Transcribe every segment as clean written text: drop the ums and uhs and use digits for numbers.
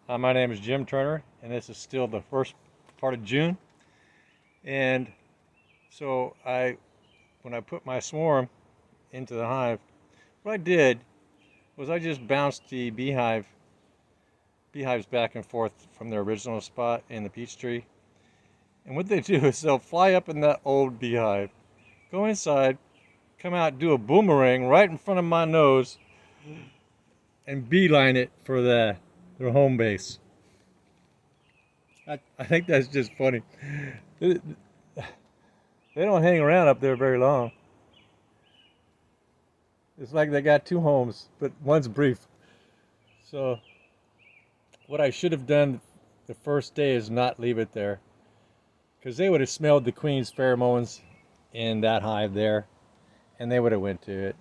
My name is Jim Turner, and this is still the first part of June. And so when I put my swarm into the hive, what I did was I just bounced the beehives back and forth from their original spot in the peach tree. And what they do is they'll fly up in that old beehive, go inside, come out, do a boomerang right in front of my nose, and beeline it for their home base. I think that's just funny. They don't hang around up there very long. It's like they got two homes, but one's brief. So what I should have done the first day is not leave it there, because they would have smelled the queen's pheromones in that hive there, and they would have went to it.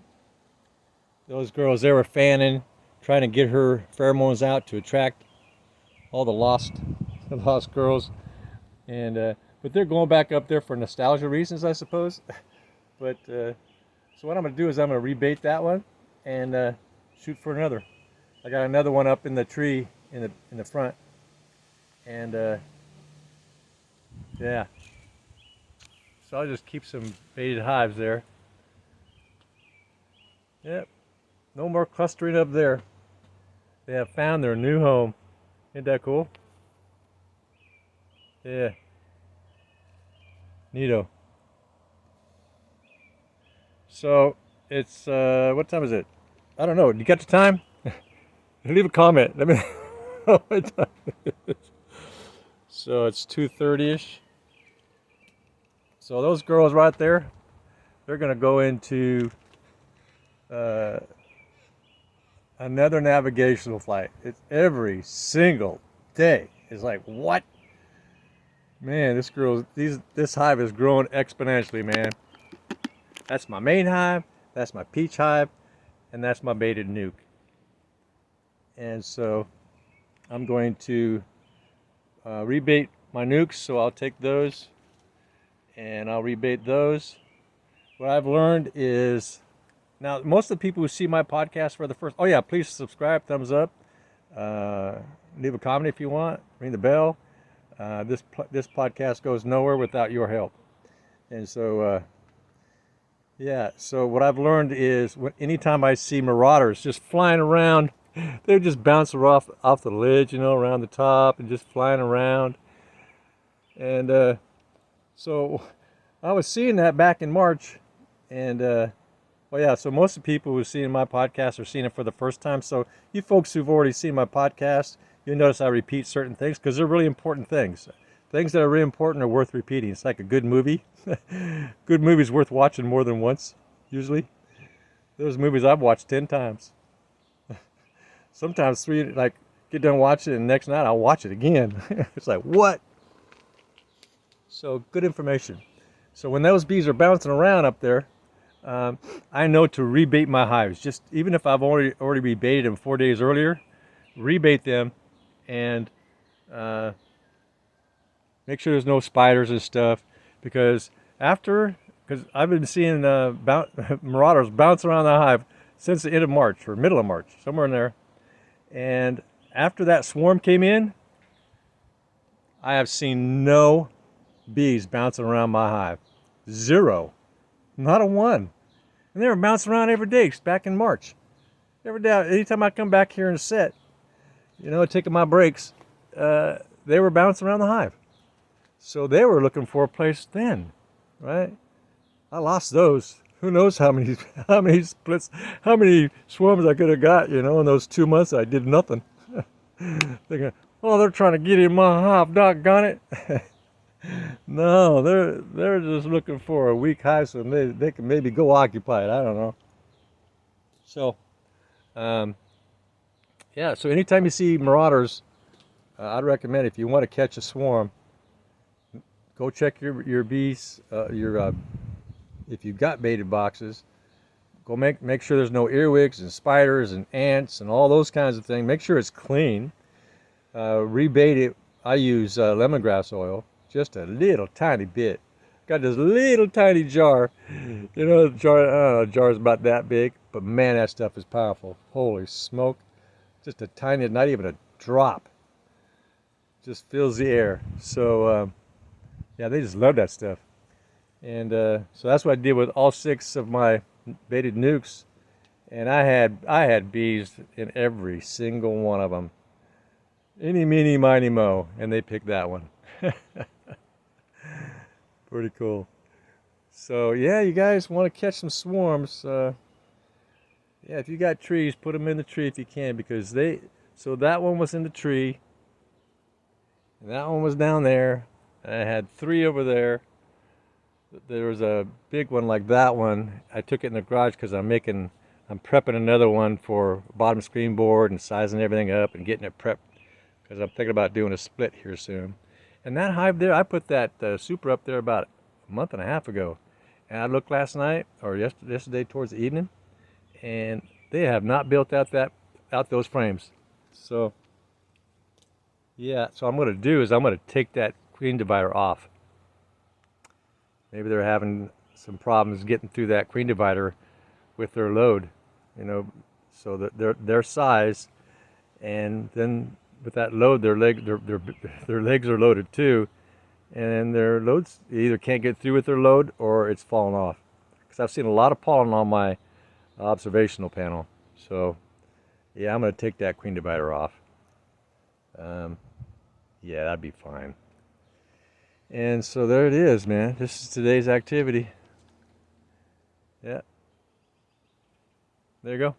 Those girls, they were fanning, trying to get her pheromones out to attract all the lost girls, and but they're going back up there for nostalgia reasons, I suppose. But so what I'm going to do is I'm going to rebait that one and shoot for another. I got another one up in the tree in the front, and yeah. So I'll just keep some baited hives there. Yep. No more clustering up there. They have found their new home. Isn't that cool? Yeah. Neato. So it's what time is it? I don't know. You got the time? Leave a comment. Let me know what time it is. So it's 2:30ish. So those girls right there, they're gonna go into uh, another navigational flight. It's every single day. It's like, what? Man, this hive is growing exponentially, man. That's my main hive, that's my peach hive, and that's my baited nuke. And so I'm going to rebait my nukes, so I'll take those and I'll rebait those. What I've learned is, now most of the people who see my podcast for the first, oh yeah, please subscribe, thumbs up, leave a comment if you want, ring the bell. This podcast goes nowhere without your help. And so yeah, so what I've learned is anytime I see marauders just flying around, they just bounce off the ledge, around the top and just flying around. And so I was seeing that back in March, and well, yeah, so most of the people who are seeing my podcast are seeing it for the first time. So you folks who've already seen my podcast, you'll notice I repeat certain things because they're really important things. Things that are really important are worth repeating. It's like a good movie. Good movie's worth watching more than once, usually. Those movies I've watched 10 times. Sometimes three, like, get done watching it, and the next night I'll watch it again. It's like, what? So, good information. So when those bees are bouncing around up there, I know to rebait my hives. Just even if I've already rebaited them 4 days earlier, rebait them and make sure there's no spiders and stuff, because I've been seeing marauders bounce around the hive since the end of March or middle of March, somewhere in there. And after that swarm came in, I have seen no bees bouncing around my hive. Zero. Not a one. And they were bouncing around every day back in March. Every day, anytime I come back here and sit, taking my breaks, they were bouncing around the hive. So they were looking for a place then, right? I lost those. Who knows how many splits, how many swarms I could have got, in those 2 months I did nothing. Thinking, oh, they're trying to get in my hive, doggone it. No, they're just looking for a weak hive so they can maybe go occupy it. I don't know. So, yeah, so anytime you see marauders, I'd recommend, if you want to catch a swarm, go check your bees, if you've got baited boxes, go make sure there's no earwigs and spiders and ants and all those kinds of things. Make sure it's clean. Rebait it. I use lemongrass oil, just a little tiny bit. Got this little tiny jar. The jar is about that big, but man, that stuff is powerful. Holy smoke. Just a tiny, not even a drop. just fills the air. So yeah, they just love that stuff. And so that's what I did with all 6 of my baited nukes. And I had bees in every single one of them. Eeny, meeny, miny, mo, and they picked that one. Pretty cool. So yeah, you guys want to catch some swarms? Yeah, if you got trees, put them in the tree if you can, because they. So that one was in the tree, and that one was down there. And I had 3 over there. There was a big one like that one. I took it in the garage because I'm prepping another one for bottom screen board and sizing everything up and getting it prepped because I'm thinking about doing a split here soon. And that hive there, I put that super up there about a month and a half ago. And I looked last night or yesterday towards the evening, and they have not built out those frames. So yeah, so I'm going to do is I'm going to take that queen divider off. Maybe they're having some problems getting through that queen divider with their load, so that their size, and then with that load, their legs are loaded too, and their loads either can't get through with their load or it's falling off. Because I've seen a lot of pollen on my observational panel. So yeah, I'm going to take that queen divider off. Yeah, that'd be fine. And so there it is, man. This is today's activity. Yeah. There you go.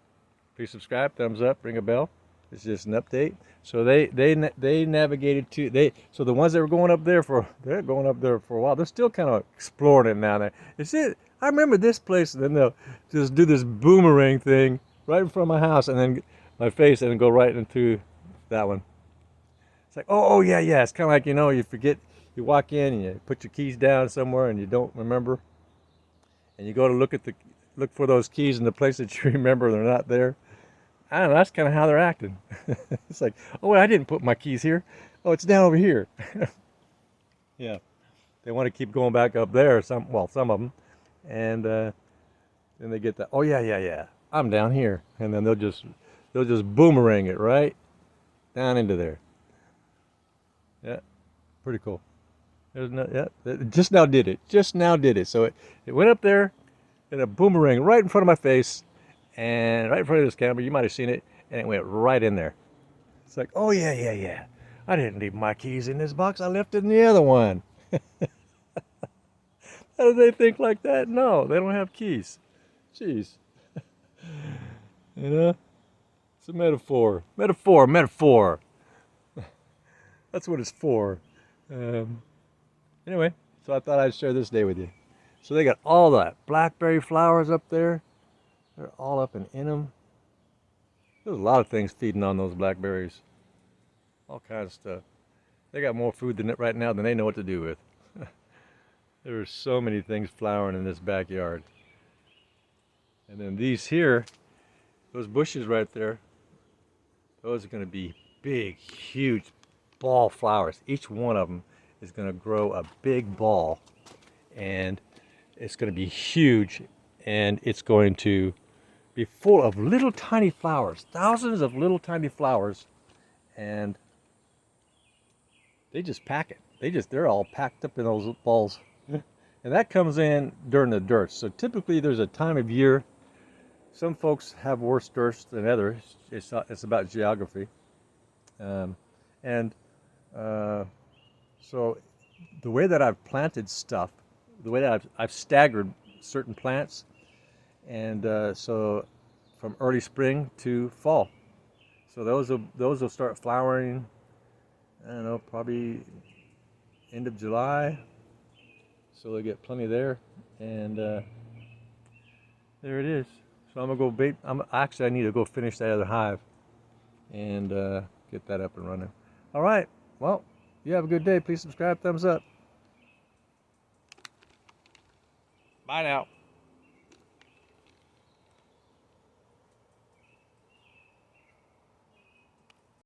Please subscribe, thumbs up, ring a bell. It's just an update. So they navigated to so the ones that were going up there they're going up there for a while. They're still kind of exploring it now. It's it. I remember this place, and then they'll just do this boomerang thing right in front of my house, and then my face, and then go right into that one. It's like, oh yeah, yeah. It's kind of like, you forget, you walk in and you put your keys down somewhere and you don't remember, and you go to look for those keys in the place that you remember they're not there. I don't know. That's kind of how they're acting. It's like, oh wait, I didn't put my keys here. Oh, it's down over here. Yeah, they want to keep going back up there. Some of them, and then they get that. Oh yeah, yeah, yeah. I'm down here, and then they'll just boomerang it right down into there. Yeah, pretty cool. There's no, yeah, it just now did it. Just now did it. So it went up there, and a boomerang right in front of my face, and right in front of this camera. You might have seen it, and it went right in there. It's like, oh yeah, yeah, yeah. I didn't leave my keys in this box. I left it in the other one. How do they think like that? No, they don't have keys. Jeez. It's a metaphor. Metaphor, metaphor. That's what it's for. Um, anyway, so I thought I'd share this day with you. So they got all that blackberry flowers up there. They're all up and in them. There's a lot of things feeding on those blackberries. All kinds of stuff. They got more food right now than they know what to do with. There are so many things flowering in this backyard. And then these here, those bushes right there, those are going to be big, huge ball flowers. Each one of them is going to grow a big ball, and it's going to be huge, and it's going to be full of little tiny flowers, thousands of little tiny flowers, and they just pack it. They're all packed up in those balls. And that comes in during the dearth. So typically there's a time of year. Some folks have worse dearths than others. It's about geography. And so the way that I've planted stuff, the way that I've staggered certain plants, and so from early spring to fall. So those will start flowering, I don't know, probably end of July. So they'll get plenty there, and there it is. So I'm gonna go bait. I need to go finish that other hive and get that up and running. All right. Well, you have a good day. Please subscribe. Thumbs up. Bye now.